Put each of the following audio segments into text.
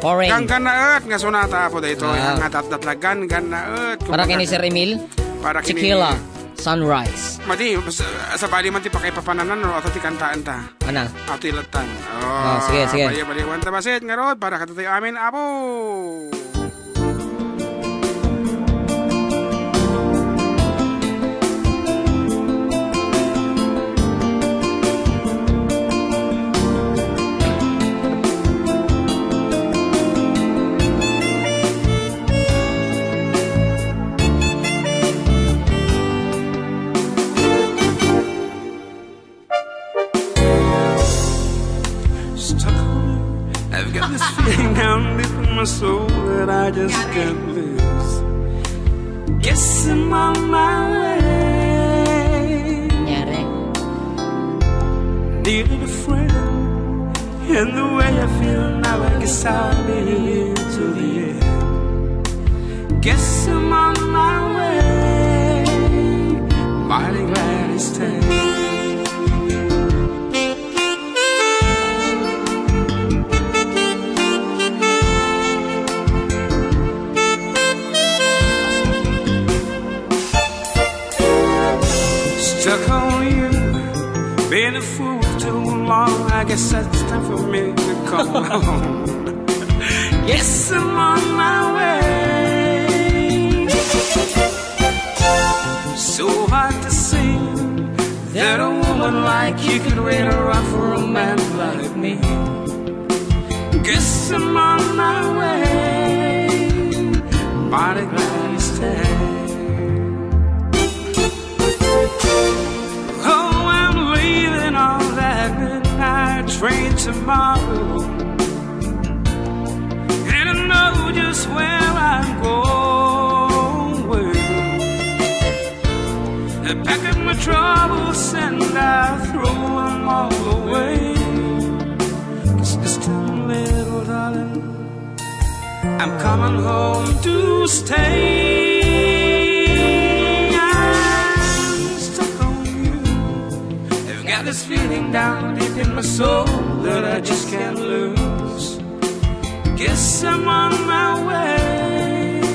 Foreign. Ganaet nga sonata po dito. Ang atat-datla ganaet. Para kini Sir Emil. Para kini Tequila Sunrise. Madi, sa bali man ti pakay papananan no ato ti kantaan ta. Ana? Ato ilatan. Sige. Bali-baliwan ta basit nga rod para katatoy amin apo. Down deep in my soul that I just can't lose. Guess I'm on my way. Needed a friend, and the way I feel now, I guess I'll be here till the end. Guess I'm on my way. Mighty glad to stay. Stuck on you, been a fool too long. I guess it's time for me to come home. Yes, I'm on my way. So hard to see that a woman like you could wait around for a man like me. Guess I'm on my way. Mighty glad you stayed. Train tomorrow, and I know just where I'm going. I pack up my troubles and I throw them all away. 'Cause this time, little darling, I'm coming home to stay. This feeling down deep in my soul that I just can't lose. Guess I'm on my way.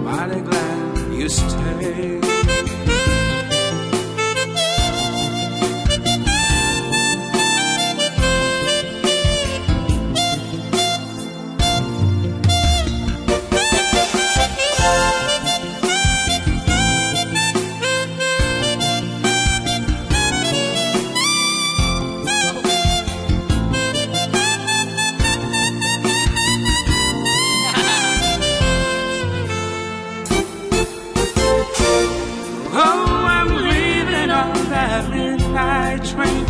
Mighty glad you stay.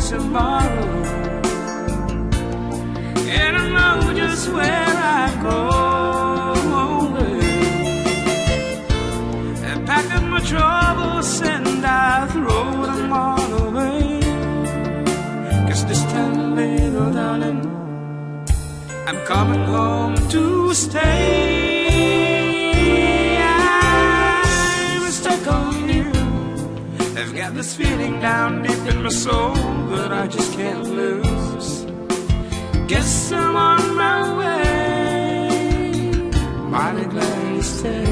Tomorrow, and I know just where I'm going. I pack up my troubles and I throw them all away. 'Cause this time, little darling, I'm coming home to stay. I'm stuck on you. I've got this feeling down deep in my soul that I just can't lose. Guess I'm on my way. Mighty glad you stay.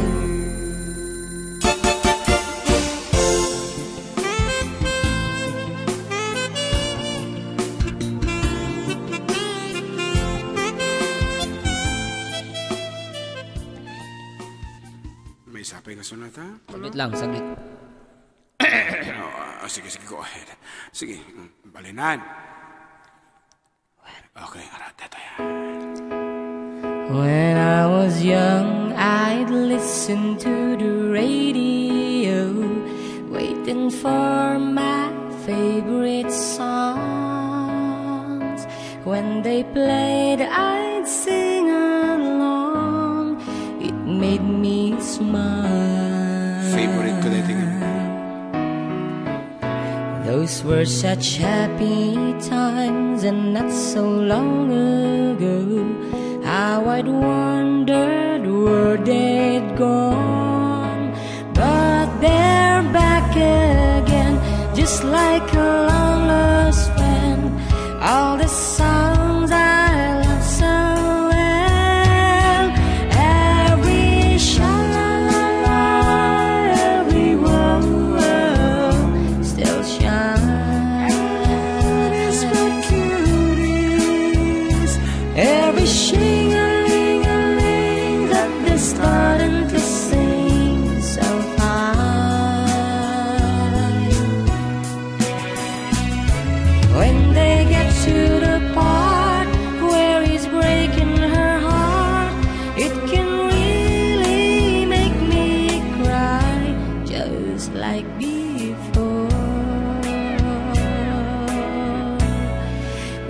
May sapay ka sunata? Saglit lang, saglit. Sige, go ahead. Sige, balinan. Okay, ito yan. When I was young, I'd listen to the radio, waiting for my favorite songs. When they played, I'd sing along. It made me smile. Favorite ko dito nga. Those were such happy times, and not so long ago. How I'd wondered where they'd gone, but they're back again, just like a long lost friend. All the songs I love so well, every shing-a-ling-a-ling that they're starting to sing so fine. When they get to the part where he's breaking her heart, it can really make me cry, just like before.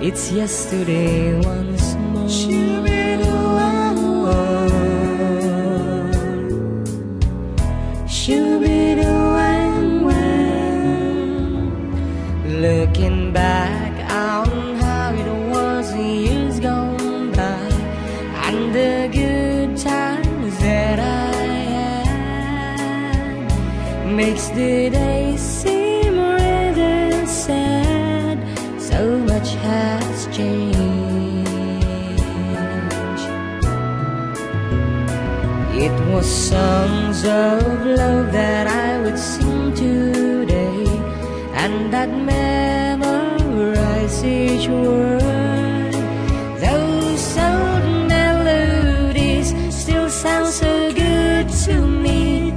It's yesterday once more. Shoo-be-doo-wang-wang. Looking back on how it was years gone by, and the good times that I had, makes the day seem rather sad. So much has changed. It was songs of love that I would sing today, and that memorize each word. Those old melodies still sound so good to me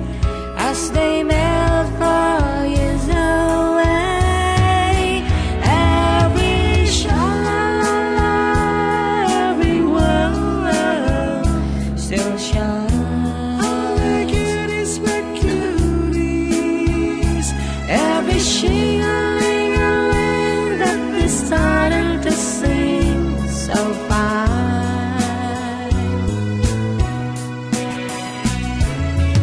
as they melt for years away. Every sha-la-la-la, every word still shines. Every shing-a-ling-a-ling that they're starting to sing so fine.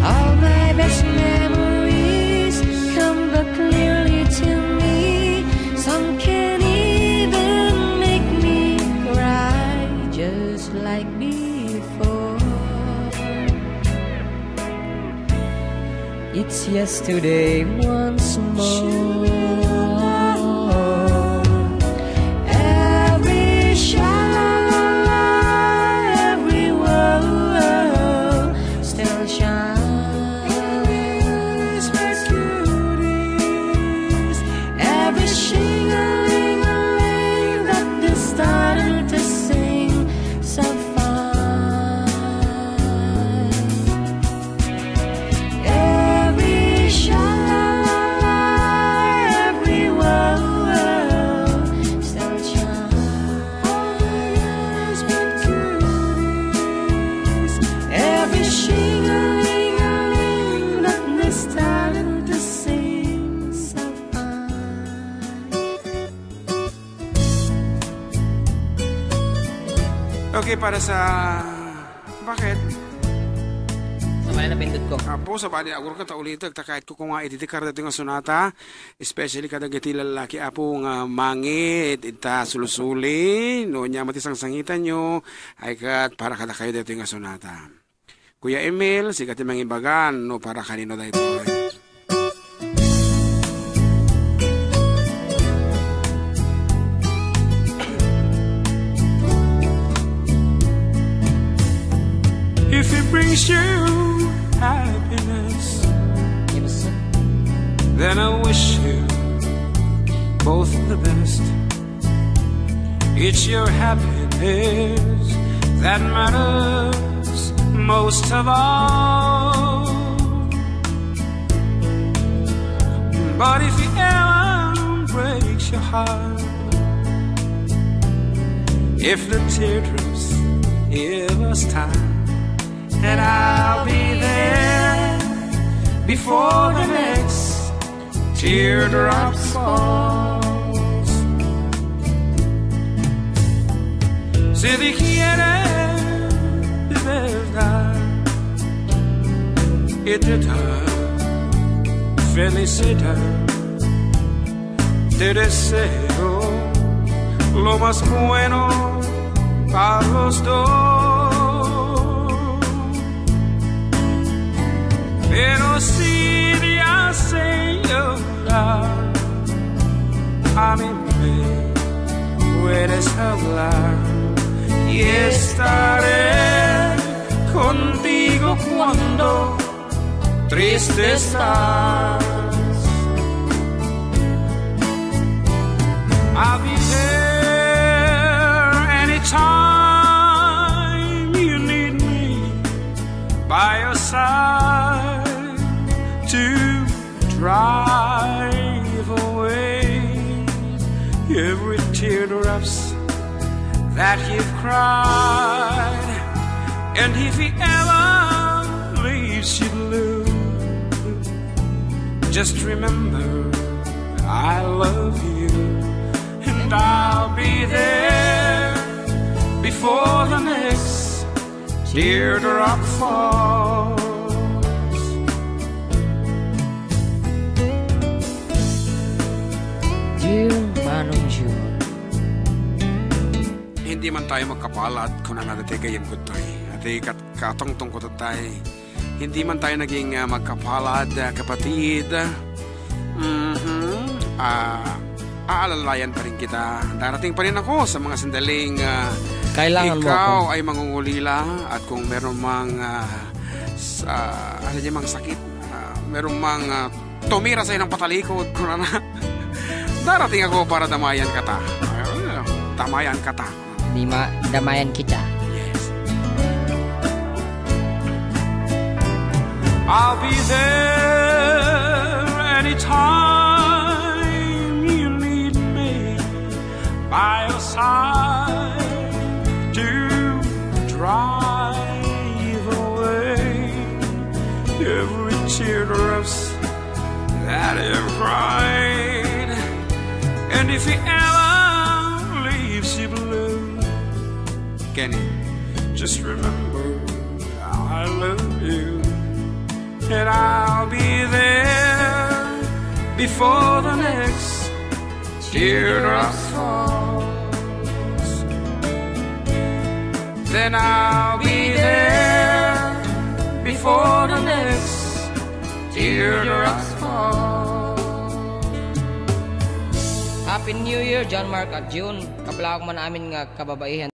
All my best memories come back clearly to me. Some can even make me cry, just like before. It's yesterday once more. Every sha-la-la-la, every word still shines. Every shing-a-ling-a-ling that they're starting to sing so fine. Every sha-la-la-la, every word still shines. Every shing-a-ling-a-ling that they're starting to sing so fine. Okay, para sa... Bakit? Sabay na pindot ko. Apo, sa bali aguro ka taulitag, takait ko kung nga ititikar dito nga sonata, especially kada gati lalaki apo nga mangit, ita sulusuli, no niya matisang sangitan nyo, ay kat para kada kayo dito nga sonata. Kuya Emil, sigat yung mangibagan, no para kanino dito. If it brings you happiness, Yes. then I wish you both the best. It's your happiness that matters most of all. But if it ever breaks your heart, if the teardrops ever start, and I'll be there before the next teardrops falls. Si te quieres de verdad y te da felicidad, te deseo lo más bueno para los dos. Pero si te hace llorar, a mí me puedes hablar y estaré contigo cuando triste estás. I'll be there anytime that you've cried. And if he ever leaves you blue, just remember I love you, and I'll be there before the next teardrop falls. Dear Manong June, Hindi man tayo magkapalad kung nanadati kayang gutoy. At katongtong ko tayo. Hindi man tayo naging magkapalad, kapatid. Aalalayan pa rin kita. Darating pa rin ako sa mga sandaling kailangan mo ako. ikaw ay mangungulila. At kung meron mang mang sakit, meron mang tumira sa'yo ng patalikod, kung na darating ako para damayan kata. Damayan kata. Damayan kita. Yes. I'll be there anytime you need me, by your side to drive away every teardrops that you've cried. And if he ever leaves you blue, Kenny, just remember I love you, and I'll be there before the next teardrop falls. Then I'll be there before the next teardrop falls. Happy New Year, John Mark at June. Kablawag man amin nga kababaihan.